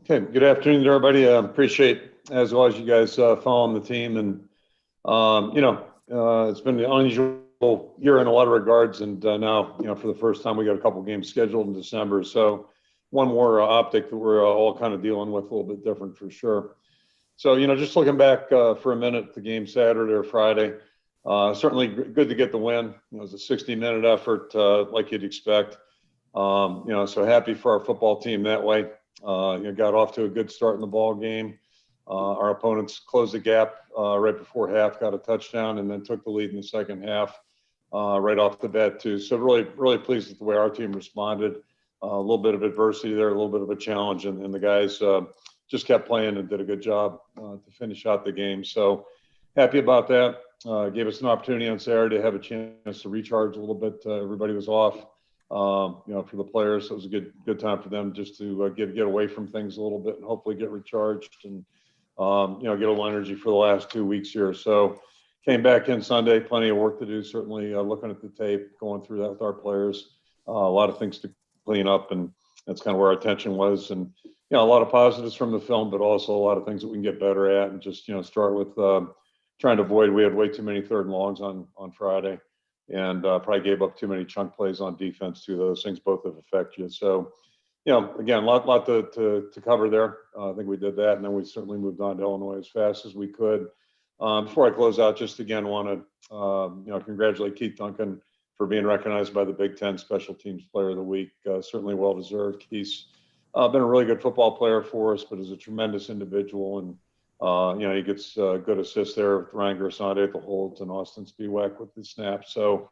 Okay, good afternoon to everybody. Appreciate, as always, you guys following the team. And, it's been an unusual year in a lot of regards. And now, for the first time, we got a couple games scheduled in December. So one more optic that we're all kind of dealing with, a little bit different for sure. So, just looking back for a minute at the game Saturday or Friday, certainly good to get the win. It was a 60-minute effort like you'd expect. So happy for our football team that way. Got off to a good start in the ball game. Our opponents closed the gap right before half, got a touchdown, and then took the lead in the second half right off the bat too. So really, really pleased with the way our team responded. A little bit of adversity there, a little bit of a challenge, and the guys just kept playing and did a good job to finish out the game. So happy about that. Gave us an opportunity on Saturday to have a chance to recharge a little bit. Everybody was off. For the players, it was a good time for them just to get away from things a little bit and hopefully get recharged and get a little energy for the last 2 weeks here. So came back in Sunday, plenty of work to do. Certainly looking at the tape, going through that with our players, a lot of things to clean up, and that's kind of where our attention was. And a lot of positives from the film, but also a lot of things that we can get better at, and just start with trying to avoid. We had way too many third and longs on Friday. And probably gave up too many chunk plays on defense too. Those things both have affected you. So, again, lot to cover there. I think we did that, and then we certainly moved on to Illinois as fast as we could. Before I close out, just again want to congratulate Keith Duncan for being recognized by the Big Ten Special Teams Player of the Week. Certainly well deserved. Keith's been a really good football player for us, but is a tremendous individual, and he gets good assists there with Ryan Gersonde, the holds, and Austin Spiewak with the snaps. So,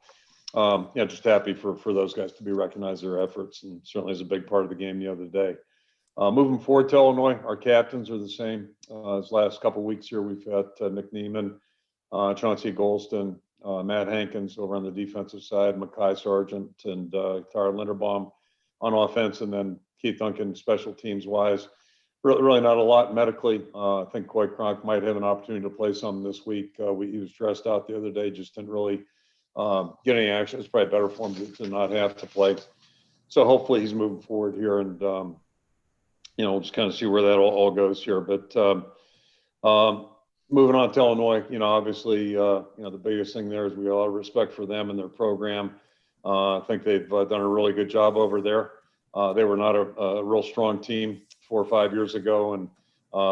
just happy for those guys to be recognized their efforts, and certainly is a big part of the game the other day. Moving forward to Illinois, our captains are the same as last couple of weeks here. We've got Nick Neiman, Chauncey Golston, Matt Hankins over on the defensive side, Makai Sargent, and Tyler Linderbaum on offense, and then Keith Duncan special teams wise. Really not a lot medically. I think Coy Cronk might have an opportunity to play some this week. He was stressed out the other day, just didn't really get any action. It's probably better for him to not have to play. So hopefully he's moving forward here, and we'll just kind of see where that all goes here. But moving on to Illinois, obviously, the biggest thing there is we have a lot of respect for them and their program. I think they've done a really good job over there. They were not a real strong team 4 or 5 years ago, and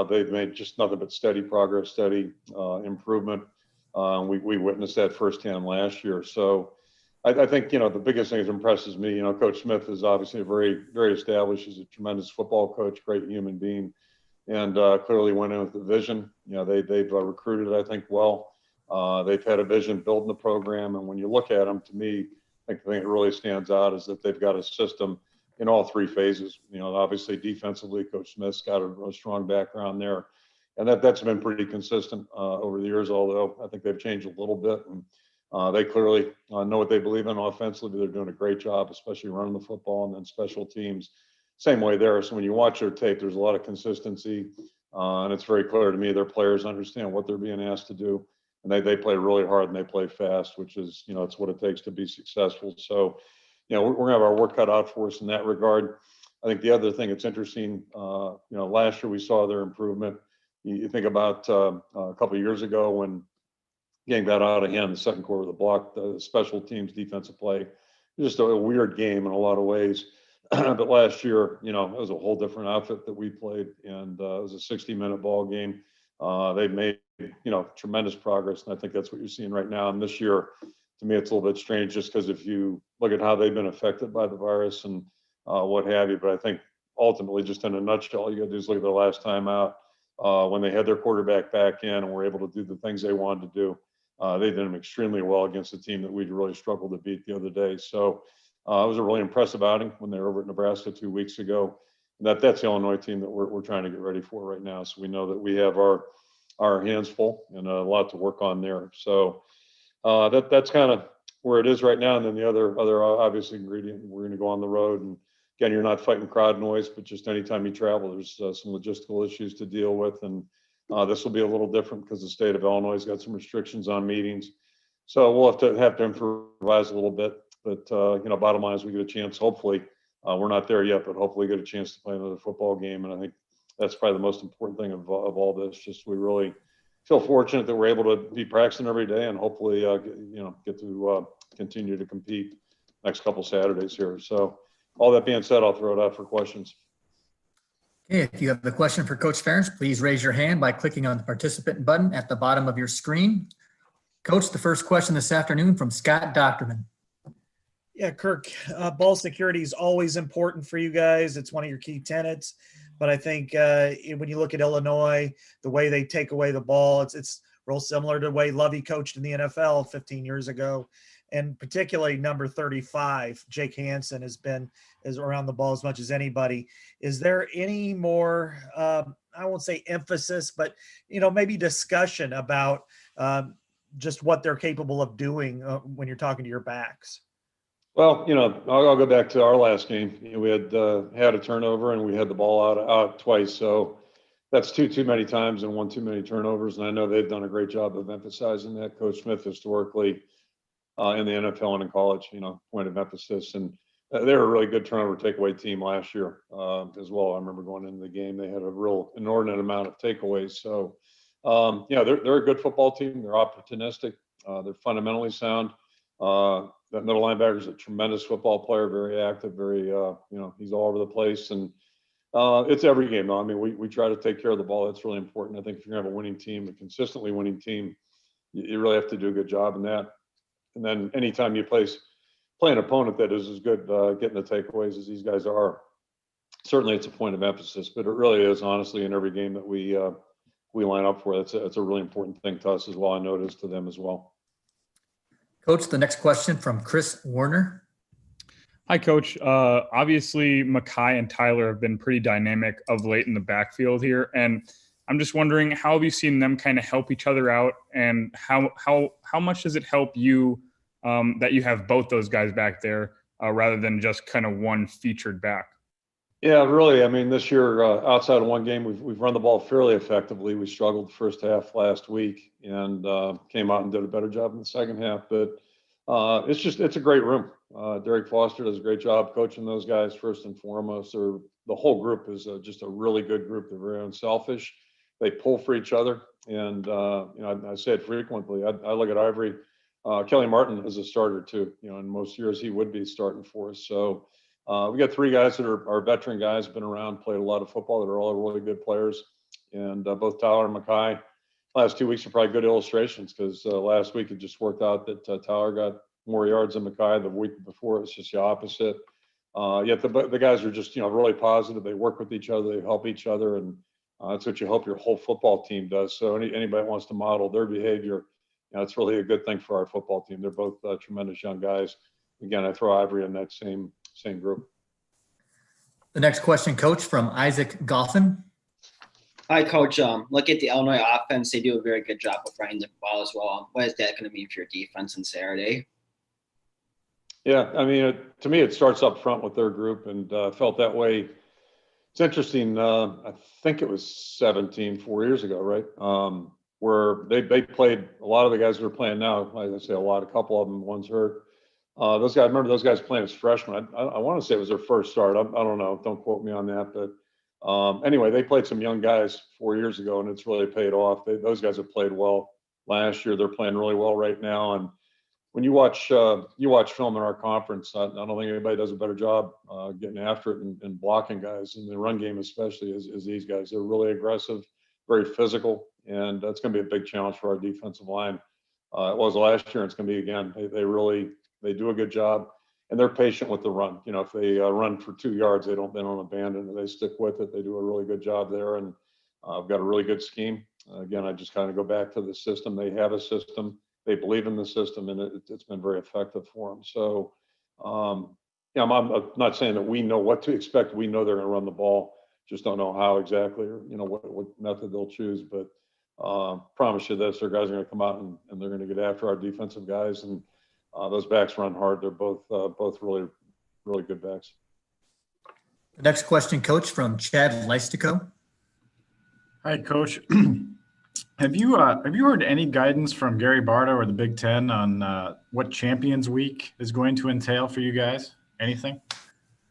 they've made just nothing but steady progress, steady improvement. We witnessed that firsthand last year. So I think, the biggest thing that impresses me, Coach Smith is obviously very, very established. He's a tremendous football coach, great human being, and clearly went in with a vision. They've recruited, I think, well. They've had a vision building the program, and when you look at them, to me, I think the thing that really stands out is that they've got a system in all three phases. Obviously defensively, Coach Smith's got a strong background there, and that's been pretty consistent over the years, although I think they've changed a little bit, and they clearly know what they believe in offensively. They're doing a great job, especially running the football, and then special teams, same way there. So when you watch their tape, there's a lot of consistency, and it's very clear to me their players understand what they're being asked to do, and they play really hard and they play fast, which is, it's what it takes to be successful. So we're going to have our work cut out for us in that regard. I think the other thing that's interesting, last year we saw their improvement. You think about a couple of years ago when game got out of hand in the second quarter of the block, the special teams defensive play, just a weird game in a lot of ways. But last year, it was a whole different outfit that we played, and it was a 60-minute ball game. They've made, tremendous progress, and I think that's what you're seeing right now. And this year, to me, it's a little bit strange just because if you look at how they've been affected by the virus and what have you, but I think ultimately, just in a nutshell, all you got to do is look at their last time out when they had their quarterback back in and were able to do the things they wanted to do. They did them extremely well against a team that we'd really struggled to beat the other day. So it was a really impressive outing when they were over at Nebraska 2 weeks ago. That's the Illinois team that we're trying to get ready for right now. So we know that we have our hands full and a lot to work on there. So that's kind of where it is right now. And then the other obvious ingredient, we're going to go on the road. And again, you're not fighting crowd noise, but just anytime you travel, there's some logistical issues to deal with. And this will be a little different because the state of Illinois has got some restrictions on meetings. So we'll have to improvise a little bit. But, bottom line is we get a chance, hopefully. We're not there yet, but hopefully get a chance to play another football game. And I think that's probably the most important thing of all this. Just we really feel fortunate that we're able to be practicing every day and hopefully, get to continue to compete next couple Saturdays here. So all that being said, I'll throw it out for questions. Okay, if you have a question for Coach Ferentz, please raise your hand by clicking on the participant button at the bottom of your screen. Coach, the first question this afternoon from Scott Docterman. Yeah, Kirk, ball security is always important for you guys. It's one of your key tenets. But I think when you look at Illinois, the way they take away the ball, it's real similar to the way Lovey coached in the NFL 15 years ago. And particularly number 35, Jake Hansen, is around the ball as much as anybody. Is there any more, I won't say emphasis, but, maybe discussion about just what they're capable of doing when you're talking to your backs? Well, I'll go back to our last game. We had a turnover and we had the ball out twice. So that's two many times and one too many turnovers. And I know they've done a great job of emphasizing that. Coach Smith historically in the NFL and in college, point of emphasis. And they were a really good turnover takeaway team last year as well. I remember going into the game, they had a real inordinate amount of takeaways. So, they're a good football team. They're opportunistic. They're fundamentally sound. That middle linebacker is a tremendous football player, very active, very, he's all over the place. And it's every game, though. I mean, we try to take care of the ball. That's really important. I think if you're going to have a winning team, a consistently winning team, you really have to do a good job in that. And then anytime you play an opponent that is as good getting the takeaways as these guys are, certainly it's a point of emphasis. But it really is, honestly, in every game that we line up for. It's a really important thing to us as well. I know it is to them as well. Coach, the next question from Chris Warner. Hi, Coach. Obviously, Mekhi and Tyler have been pretty dynamic of late in the backfield here. And I'm just wondering, how have you seen them kind of help each other out? And how much does it help you that you have both those guys back there rather than just kind of one featured back? Yeah, really. I mean, this year, outside of one game, we've run the ball fairly effectively. We struggled the first half last week and came out and did a better job in the second half. But it's a great room. Derek Foster does a great job coaching those guys first and foremost. The whole group is just a really good group. They're very unselfish. They pull for each other. And, I say it frequently. I look at Ivory. Kelly Martin is a starter too. In most years he would be starting for us. So we got three guys that are veteran guys, been around, played a lot of football, that are all really good players. And both Tyler and Mekhi, last 2 weeks are probably good illustrations because last week it just worked out that Tyler got more yards than Mekhi. The week before it was just the opposite. Yet the guys are just, really positive. They work with each other, they help each other, and that's what you hope your whole football team does. So anybody wants to model their behavior, it's really a good thing for our football team. They're both tremendous young guys. Again, I throw Ivory in that same group. The next question, Coach, from Isaac Goffin. Hi, Coach. Look at the Illinois offense. They do a very good job of running the ball as well. What is that going to mean for your defense on Saturday? Yeah, I mean, to me, it starts up front with their group, and felt that way. It's interesting. I think it was 4 years ago, right? Where they played a lot of the guys that are playing now. I say a couple of them, one's hurt. Those guys, remember those guys playing as freshmen. I want to say it was their first start. I don't know. Don't quote me on that. But anyway, they played some young guys 4 years ago, and it's really paid off. Those guys have played well last year. They're playing really well right now. And when you watch film in our conference, I don't think anybody does a better job getting after it and blocking guys in the run game, especially as these guys. They're really aggressive, very physical, and that's going to be a big challenge for our defensive line. It was last year, and it's going to be again. They do a good job, and they're patient with the run. If they run for 2 yards, they don't abandon it. They stick with it. They do a really good job there, and I've got a really good scheme. Again, I just kind of go back to the system. They have a system. They believe in the system, and it's been very effective for them. So, I'm not saying that we know what to expect. We know they're going to run the ball. Just don't know how exactly, or what method they'll choose. But promise you this: their guys are going to come out and they're going to get after our defensive guys, and those backs run hard. They're both really, really good backs. The next question, Coach, from Chad Leistico. Hi, Coach. Have you heard any guidance from Gary Barta or the Big Ten on what Champions Week is going to entail for you guys? Anything?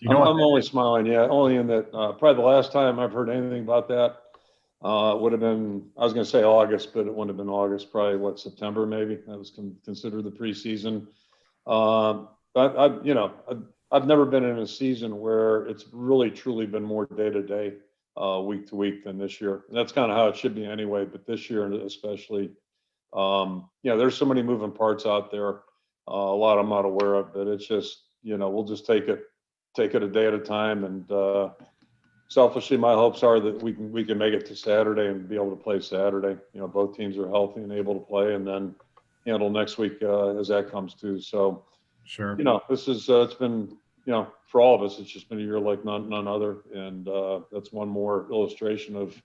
Do you know I'm only smiling. Yeah, only in that probably the last time I've heard anything about that would have been, I was going to say August, but it wouldn't have been August. Probably what, September maybe. That was considered the preseason. But I've never been in a season where it's really truly been more day to day, week to week than this year. And that's kind of how it should be anyway. But this year especially, there's so many moving parts out there. A lot I'm not aware of, but it's just, we'll just take it a day at a time. And selfishly, my hopes are that we can make it to Saturday and be able to play Saturday. Both teams are healthy and able to play, and then handle next week as that comes too. So, Sure. this is it's been, for all of us, it's just been a year like none other, and that's one more illustration of,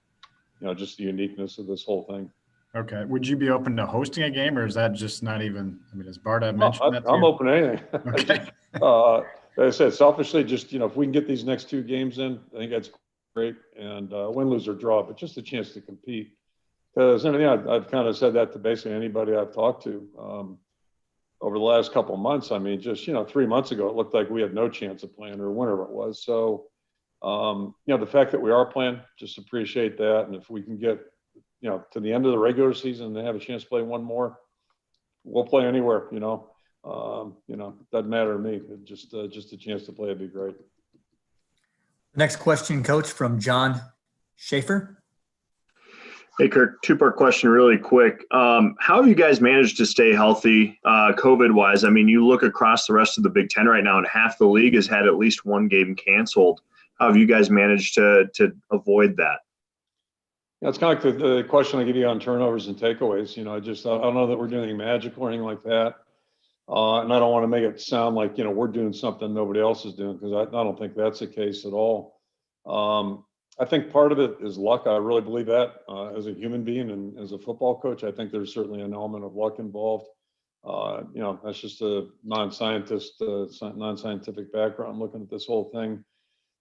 just the uniqueness of this whole thing. Okay. Would you be open to hosting a game, or is that just not even? I mean, has Barta mentioned that? I'm open to anything. Okay. Like I said, selfishly, just if we can get these next 2 games in, I think that's great. And win, lose, or draw, but just a chance to compete. Because I've kind of said that to basically anybody I've talked to over the last couple of months. I mean, just 3 months ago, it looked like we had no chance of playing, or whatever it was. So, the fact that we are playing, just appreciate that. And if we can get to the end of the regular season and have a chance to play one more, we'll play anywhere. Doesn't matter to me. Just a chance to play would be great. Next question, Coach, from John Schaefer. Hey, Kirk, 2-part question really quick. How have you guys managed to stay healthy COVID-wise? I mean, you look across the rest of the Big Ten right now, and half the league has had at least one game canceled. How have you guys managed to avoid that? Yeah, it's kind of like the question I give you on turnovers and takeaways. I don't know that we're doing anything magical or anything like that. And I don't want to make it sound like, we're doing something nobody else is doing, because I don't think that's the case at all. I think part of it is luck. I really believe that as a human being and as a football coach. I think there's certainly an element of luck involved. That's just a non-scientific background looking at this whole thing.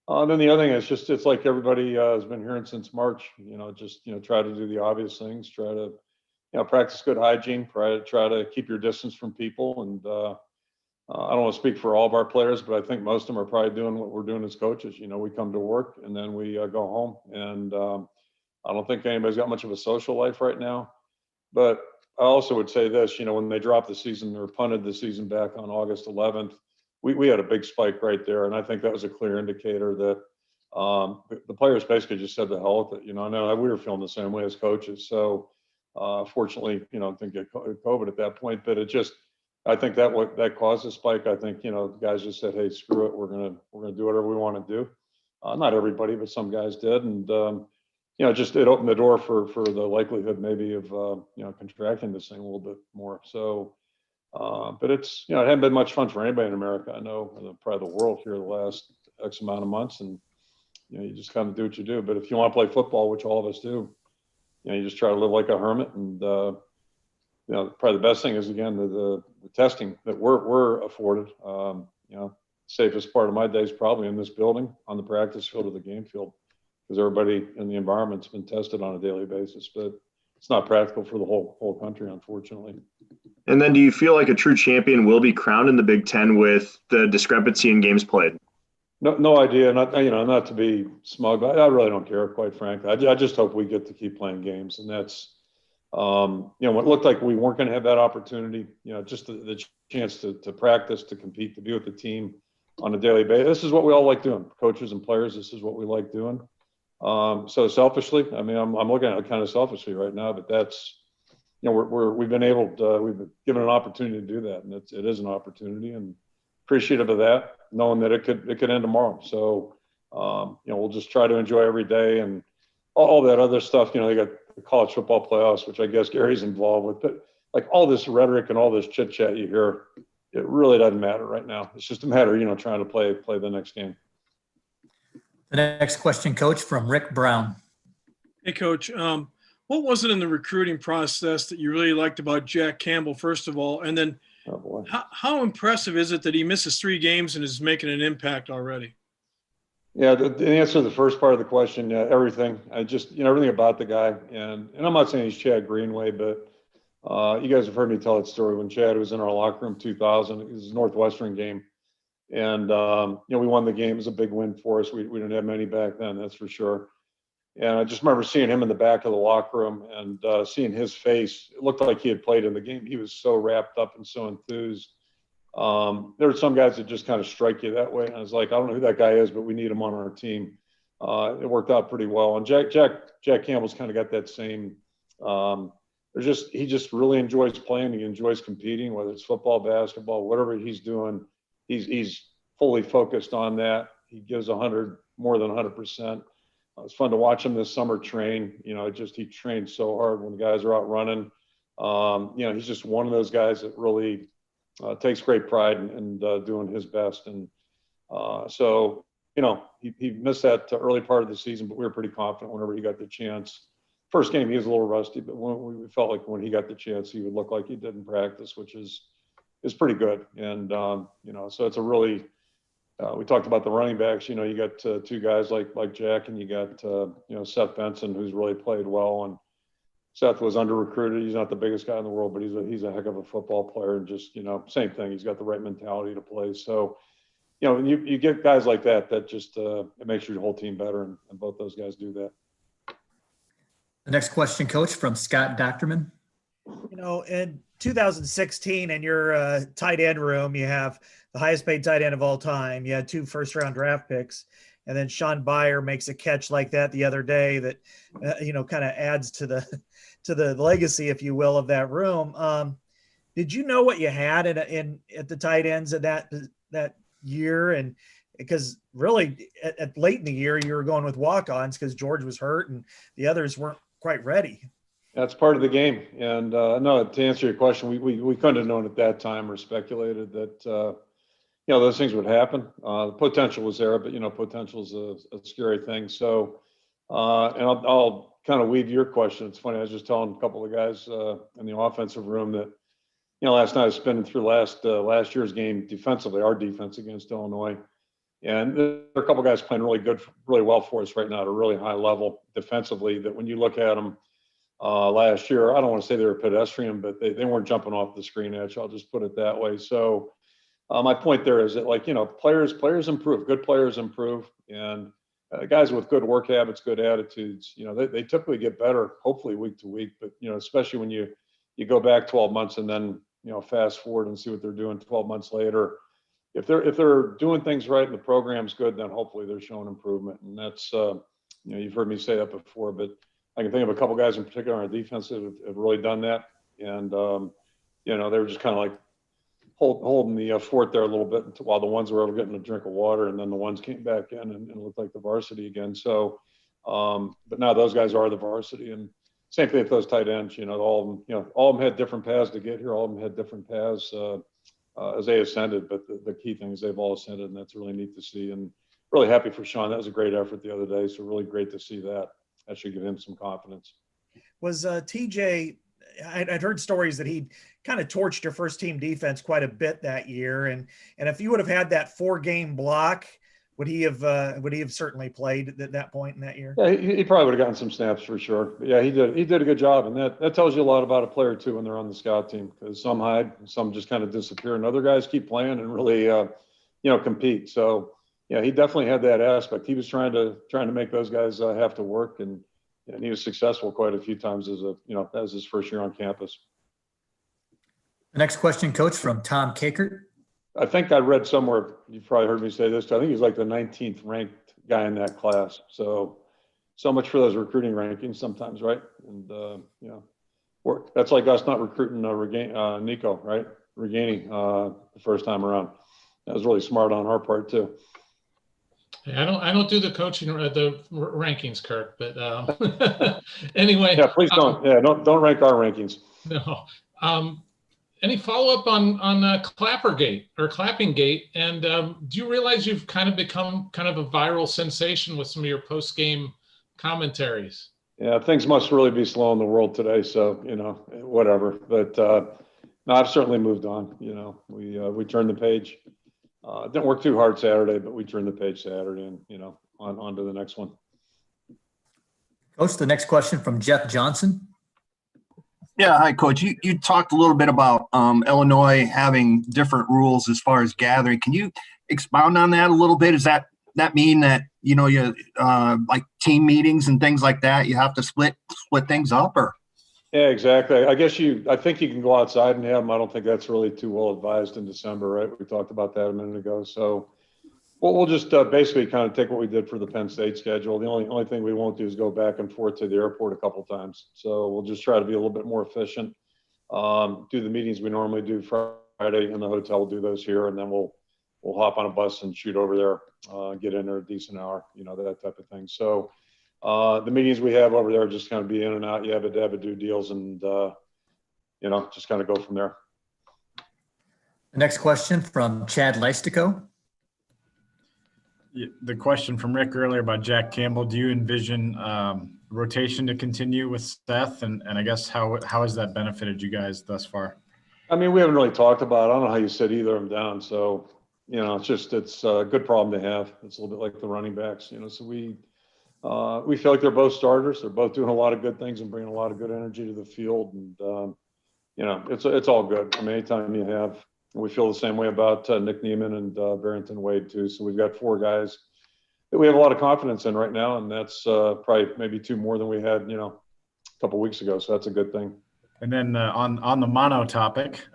Then the other thing is just, it's like everybody has been hearing since March, try to do the obvious things, try to, practice good hygiene, try to keep your distance from people. And I don't want to speak for all of our players, but I think most of them are probably doing what we're doing as coaches. We come to work and then we go home. And I don't think anybody's got much of a social life right now. But I also would say this, when they dropped the season or punted the season back on August 11th, we had a big spike right there. And I think that was a clear indicator that the players basically just said the hell with it. I know we were feeling the same way as coaches. So fortunately, didn't get COVID at that point, but I think that caused a spike. I think, the guys just said, hey, screw it. We're going to do whatever we want to do. Not everybody, but some guys did. And, it opened the door for the likelihood maybe of, contracting this thing a little bit more. So, but it hadn't been much fun for anybody in America. I know, probably the world here the last X amount of months, and you just kind of do what you do. But if you want to play football, which all of us do, you just try to live like a hermit. And probably the best thing is, again, the testing that we're afforded. Safest part of my day is probably in this building, on the practice field or the game field, because everybody in the environment's been tested on a daily basis. But it's not practical for the whole country, unfortunately. And then do you feel like a true champion will be crowned in the Big Ten with the discrepancy in games played? No idea. Not to be smug, but I really don't care, quite frankly. I just hope we get to keep playing games. And that's, when it looked like we weren't going to have that opportunity, just the chance to practice, to compete, to be with the team on a daily basis. This is what we all like doing, coaches and players. This is what we like doing. So selfishly, I mean, I'm looking at it kind of selfishly right now, but that's, we've been given an opportunity to do that, and it is an opportunity, and appreciative of that, knowing that it could end tomorrow. So, we'll just try to enjoy every day and all that other stuff. They got the college football playoffs, which I guess Gary's involved with, but like all this rhetoric and all this chit chat you hear, it really doesn't matter right now. It's just a matter, trying to play the next game. The next question, Coach, from Rick Brown. Hey, Coach. What was it in the recruiting process that you really liked about Jack Campbell, first of all? And then how impressive is it that he misses 3 games and is making an impact already? Yeah, the answer to the first part of the question, everything. I just, everything about the guy. And I'm not saying he's Chad Greenway, but you guys have heard me tell that story when Chad was in our locker room 2000. It was a Northwestern game. And, we won the game. It was a big win for us. We didn't have many back then, that's for sure. And I just remember seeing him in the back of the locker room and seeing his face. It looked like he had played in the game. He was so wrapped up and so enthused. There are some guys that just kind of strike you that way. And I was like, I don't know who that guy is, but we need him on our team. It worked out pretty well. And Jack Campbell's kind of got that same. He just really enjoys playing. He enjoys competing, whether it's football, basketball, whatever he's doing. He's fully focused on that. He gives more than 100%. It's fun to watch him this summer train. He trains so hard when the guys are out running. He's just one of those guys that really takes great pride in doing his best. And so he missed that early part of the season, but we were pretty confident whenever he got the chance. First game, he was a little rusty, but we felt like when he got the chance, he would look like he did in practice, which is pretty good. And, so it's a really, we talked about the running backs. You got two guys like Jack, and you got, Seth Benson, who's really played well. And Seth was under-recruited. He's not the biggest guy in the world, but he's a heck of a football player. And just, same thing. He's got the right mentality to play. So, when you get guys like that just, it makes your whole team better. And both those guys do that. The next question, Coach, from Scott Docterman. In 2016, in your tight end room, you have the highest paid tight end of all time. You had 2 first-round draft picks, and then Sean Byer makes a catch like that the other day that, kind of adds to the legacy, if you will, of that room. Did you know what you had at the tight ends at that year? And because really at late in the year, you were going with walk-ons because George was hurt and the others weren't quite ready. That's part of the game. And no, to answer your question, we couldn't have known at that time or speculated that, those things would happen. The potential was there, but, potential is a scary thing. So, and I'll kind of weave your question. It's funny. I was just telling a couple of guys in the offensive room that, last night I was spinning through last year's game defensively, our defense against Illinois. And there are a couple of guys playing really well for us right now at a really high level defensively that when you look at them, last year, I don't want to say they were pedestrian, but they weren't jumping off the screen edge. I'll just put it that way. So my point there is that players improve, good players improve, and guys with good work habits, good attitudes, they typically get better, hopefully week to week, but especially when you go back 12 months and then fast forward and see what they're doing 12 months later. If they're doing things right and the program's good, then hopefully they're showing improvement. And that's you've heard me say that before, but I can think of a couple guys in particular on our defense that have really done that. And, they were just kind of like holding the fort there a little bit while the ones were over getting a drink of water. And then the ones came back in and looked like the varsity again. So, but now those guys are the varsity. And same thing with those tight ends, all of them had different paths to get here. All of them had different paths as they ascended. But the key thing is they've all ascended, and that's really neat to see. And really happy for Sean. That was a great effort the other day. So really great to see that. That should give him some confidence. Was TJ, I'd heard stories that he kind of torched your first team defense quite a bit that year. And if you would have had that 4-game block, would he have certainly played at that point in that year? Yeah, he probably would have gotten some snaps for sure. But yeah, he did a good job. And that tells you a lot about a player too when they're on the scout team, because some hide, some just kind of disappear, and other guys keep playing and really, compete. So yeah, he definitely had that aspect. He was trying to make those guys have to work, and he was successful quite a few times as his first year on campus. The next question, Coach, from Tom Kakert. I think I read somewhere, you've probably heard me say this, I think he's like the 19th ranked guy in that class. So much for those recruiting rankings sometimes, right? And, that's like us not recruiting Nico, right? Reganey the first time around. That was really smart on our part too. I don't do the coaching, the rankings, Kirk, but anyway. Yeah, please don't. Don't rank our rankings. No. Any follow-up on Clapping Gate? And do you realize you've kind of become kind of a viral sensation with some of your post-game commentaries? Yeah, things must really be slow in the world today. So, whatever. But no, I've certainly moved on. We turned the page. It didn't work too hard Saturday, but we turned the page Saturday and, on to the next one. Coach, the next question from Jeff Johnson. Yeah, hi, Coach. You talked a little bit about Illinois having different rules as far as gathering. Can you expound on that a little bit? Does that mean that, you like team meetings and things like that, you have to split things up, or? Yeah, exactly. I think you can go outside and have them. I don't think that's really too well advised in December, right? We talked about that a minute ago. So we'll just basically kind of take what we did for the Penn State schedule. The only thing we won't do is go back and forth to the airport a couple times. So we'll just try to be a little bit more efficient. Do the meetings we normally do Friday in the hotel. We'll do those here, and then we'll hop on a bus and shoot over there, get in there a decent hour, that type of thing. So the meetings we have over there just kind of be in and out. You have to do deals and, just kind of go from there. The next question from Chad Leistico. The question from Rick earlier about Jack Campbell, do you envision rotation to continue with Seth? And I guess how has that benefited you guys thus far? I mean, we haven't really talked about it. I don't know how you sit either of them down. So, it's a good problem to have. It's a little bit like the running backs, so we feel like they're both starters. They're both doing a lot of good things and bringing a lot of good energy to the field. And, it's all good. I mean, anytime you have, we feel the same way about Nick Neiman and Barrington Wade too. So we've got 4 guys that we have a lot of confidence in right now. And that's probably maybe 2 more than we had, a couple of weeks ago. So that's a good thing. And then on the mono topic,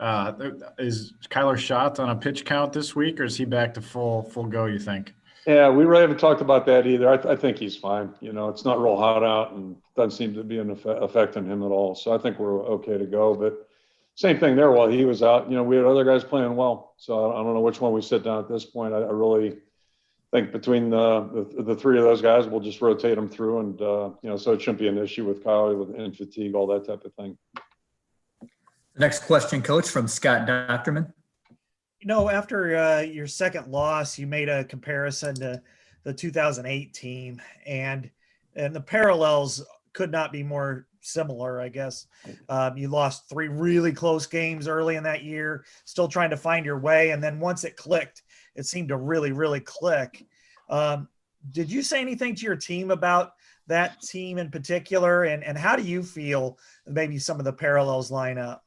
is Kyler Schott on a pitch count this week, or is he back to full go, you think? Yeah, we really haven't talked about that either. I think he's fine. It's not real hot out and doesn't seem to be an effect on him at all. So I think we're okay to go. But same thing there. While he was out, we had other guys playing well. So I don't know which one we sit down at this point. I really think between the 3 of those guys, we'll just rotate them through. And, so it shouldn't be an issue with Kyler and fatigue, all that type of thing. The next question, Coach, from Scott Docterman. After your second loss, you made a comparison to the 2008 team, and the parallels could not be more similar, I guess. You lost 3 really close games early in that year, still trying to find your way. And then once it clicked, it seemed to really, really click. Did you say anything to your team about that team in particular? And how do you feel maybe some of the parallels line up?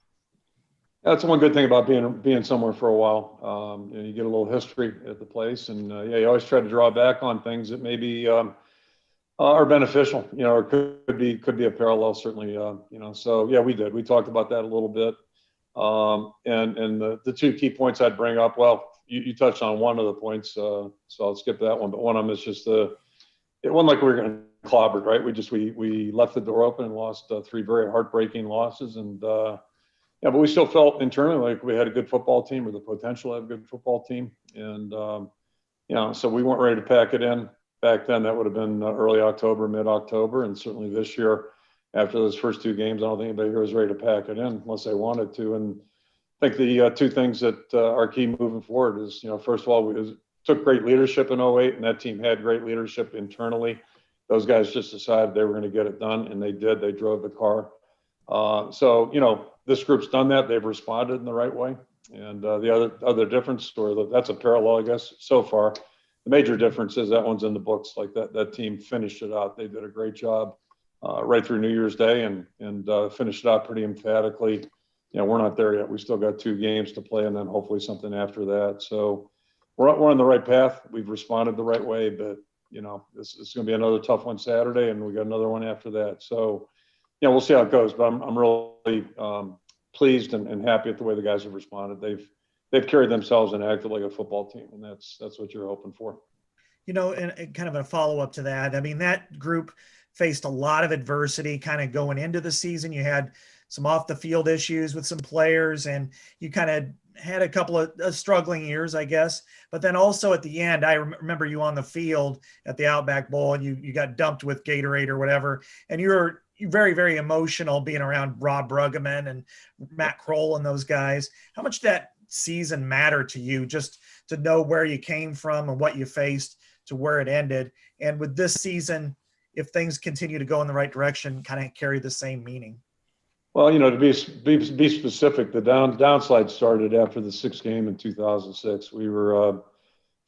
That's one good thing about being somewhere for a while. You get a little history at the place, and you always try to draw back on things that maybe are beneficial, or could be a parallel, certainly. So yeah, we did. We talked about that a little bit, and the 2 key points I'd bring up. Well, you touched on one of the points, so I'll skip that one. But one of them is just it wasn't like we were getting clobbered, right? We left the door open and lost 3 very heartbreaking losses, and yeah, but we still felt internally like we had a good football team, or the potential to have a good football team. And, so we weren't ready to pack it in. Back then, that would have been early October, mid-October. And certainly this year, after those first 2 games, I don't think anybody here was ready to pack it in unless they wanted to. And I think the 2 things that are key moving forward is, first of all, we took great leadership in 08, and that team had great leadership internally. Those guys just decided they were going to get it done, and they did. They drove the car. So, this group's done that. They've responded in the right way. And the other difference, or that's a parallel, I guess, so far. The major difference is that one's in the books. Like that team finished it out. They did a great job right through New Year's Day and finished it out pretty emphatically. We're not there yet. We still got 2 games to play, and then hopefully something after that. So we're on the right path. We've responded the right way, but this is going to be another tough one Saturday, and we got another one after that. So we'll see how it goes, but I'm really pleased and happy with the way the guys have responded. They've carried themselves and acted like a football team, and that's what you're hoping for. And kind of a follow-up to that, I mean, that group faced a lot of adversity kind of going into the season. You had some off the field issues with some players, and you kind of had a couple of struggling years, I guess. But then also at the end, I remember you on the field at the Outback Bowl, and you got dumped with Gatorade or whatever, and you're very, very emotional being around Rob Bruggeman and Matt Kroll and those guys. How much did that season matter to you, just to know where you came from and what you faced to where it ended? And with this season, if things continue to go in the right direction, kind of carry the same meaning? Well, to be specific, the downslide started after the 6th game in 2006. We were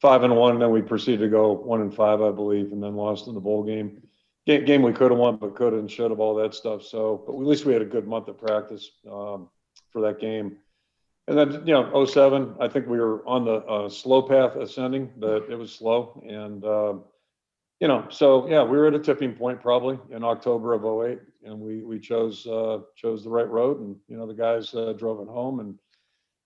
5-1, and then we proceeded to go 1-5, I believe, and then lost in the bowl game. Game we could have won, but could have and should have, all that stuff. So, but at least we had a good month of practice for that game. And then, you know, '07, I think we were on the slow path ascending, but it was slow. And, you know, so yeah, we were at a tipping point probably in October of '08, and we chose the right road, and, you know, the guys drove it home. And,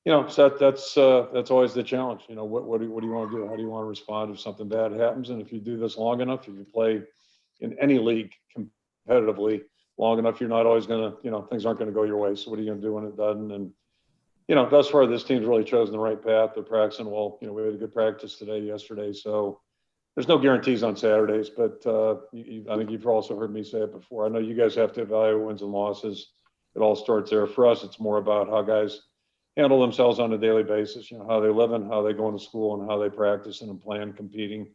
you know, so that's always the challenge. You know, what do you want to do? How do you want to respond if something bad happens? And if you do this long enough, if you play in any league competitively long enough, you're not always going to, you know, things aren't going to go your way. So what are you going to do when it doesn't? And, you know, thus far, this team's really chosen the right path. They're practicing well. You know, we had a good practice today, yesterday. So there's no guarantees on Saturdays, but I think you've also heard me say it before. I know you guys have to evaluate wins and losses. It all starts there. For us, it's more about how guys handle themselves on a daily basis, you know, how they live and how they go into school and how they practice and plan, competing,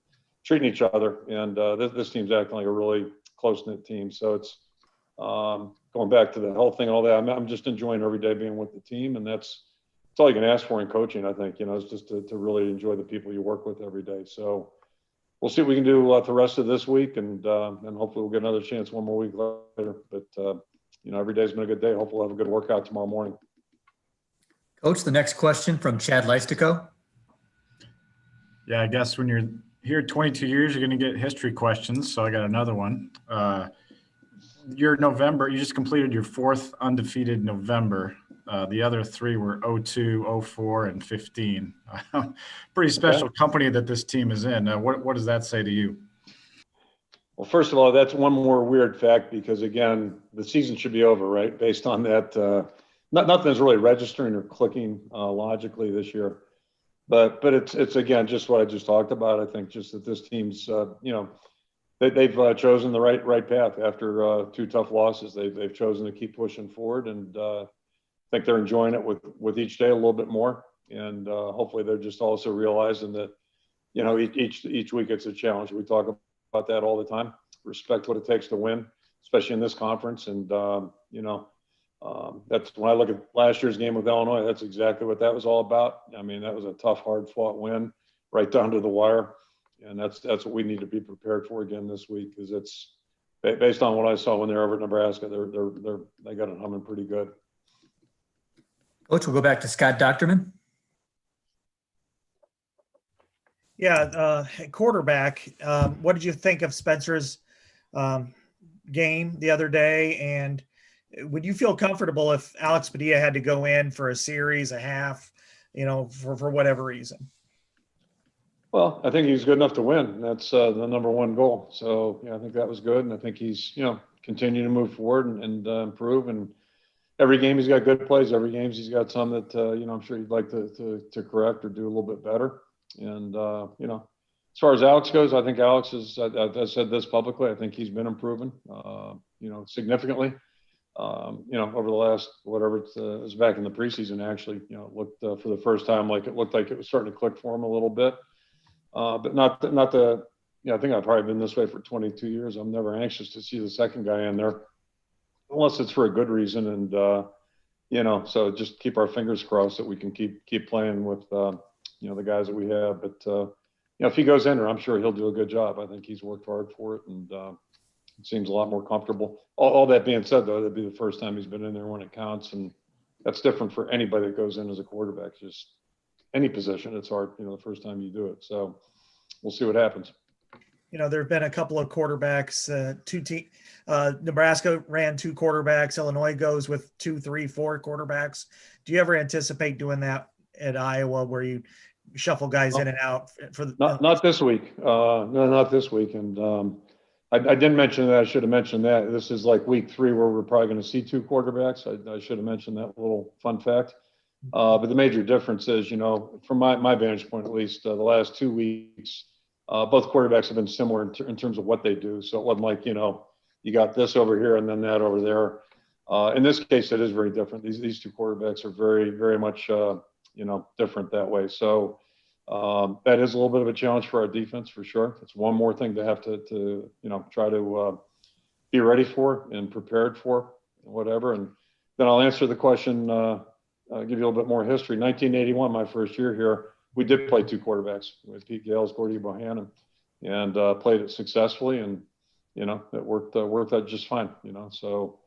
treating each other. And this team's acting like a really close-knit team. So it's going back to the health thing and all that. I'm just enjoying every day being with the team. And that's all you can ask for in coaching, I think, you know, is just to really enjoy the people you work with every day. So we'll see what we can do the rest of this week. And hopefully we'll get another chance one more week later. But, you know, every day's been a good day. Hopefully we'll have a good workout tomorrow morning. Coach, the next question from Chad Leistico. Yeah, I guess when you're here 22 years, you're going to get history questions. So I got another one. You just completed your 4th undefeated November. The other 3 were 02, 04, and 15. Pretty special company that this team is in. What does that say to you? Well, first of all, that's one more weird fact because, again, the season should be over, right? Based on that, nothing's really registering or clicking logically this year. But it's again, just what I just talked about. I think just that this team's, you know, they've chosen the right path after 2 tough losses. They've chosen to keep pushing forward, and I think they're enjoying it with each day a little bit more. And hopefully they're just also realizing that, you know, each week it's a challenge. We talk about that all the time. Respect what it takes to win, especially in this conference. And you know, that's when I look at last year's game with Illinois. That's exactly what that was all about. I mean, that was a tough, hard-fought win, right down to the wire. And that's what we need to be prepared for again this week, because it's based on what I saw when they were over at Nebraska. They got it humming pretty good. Coach, we'll go back to Scott Docterman. Yeah, quarterback. What did you think of Spencer's game the other day? And would you feel comfortable if Alex Padilla had to go in for a series, a half, you know, for whatever reason? Well, I think he's good enough to win. That's the number one goal. So, yeah, I think that was good. And I think he's, you know, continuing to move forward and improve. And every game he's got good plays. Every game he's got some that, you know, I'm sure he'd like to correct or do a little bit better. And, you know, as far as Alex goes, I think Alex is, I've said this publicly, I think he's been improving, you know, significantly. You know, over the last, whatever it was back in the preseason, actually, you know, looked for the first time like it looked like it was starting to click for him a little bit. But not the, you know, I think I've probably been this way for 22 years. I'm never anxious to see the second guy in there unless it's for a good reason. And, you know, so just keep our fingers crossed that we can keep playing with, you know, the guys that we have. But, you know, if he goes in there, I'm sure he'll do a good job. I think he's worked hard for it, and it seems a lot more comfortable. All that being said, though, that'd be the first time he's been in there when it counts. And that's different for anybody that goes in as a quarterback. Just any position, it's hard, you know, the first time you do it. So we'll see what happens. You know, there have been a couple of quarterbacks, Nebraska ran 2 quarterbacks. Illinois goes with 2, 3, 4 quarterbacks. Do you ever anticipate doing that at Iowa, where you shuffle guys in and out for the? Not this week. No, not this week. And I didn't mention that. I should have mentioned that. This is like week 3 where we're probably going to see 2 quarterbacks. I should have mentioned that little fun fact. But the major difference is, you know, from my vantage point, at least, the last 2 weeks, both quarterbacks have been similar in terms of what they do. So it wasn't like, you know, you got this over here and then that over there. In this case, it is very different. These 2 quarterbacks are very, very much, you know, different that way. So that is a little bit of a challenge for our defense, for sure. It's one more thing to have to you know, try to be ready for and prepared for, whatever. And then I'll answer the question, give you a little bit more history. 1981, my first year here, we did play 2 quarterbacks with Pete Gales, Gordy Bohannon, and played it successfully. And, you know, it worked out just fine, you know. So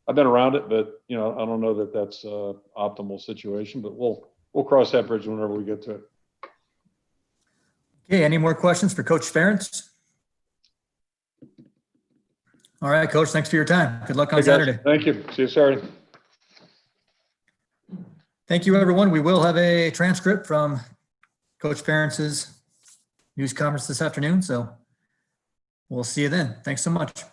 I've been around it, but I don't know that that's a optimal situation, but we'll cross that bridge whenever we get to it. Okay, any more questions for Coach Ferentz? All right, Coach, thanks for your time. Good luck on Hey, guys. Saturday. Thank you. See you Saturday. Thank you, everyone. We will have a transcript from Coach Ferentz's news conference this afternoon, so we'll see you then. Thanks so much.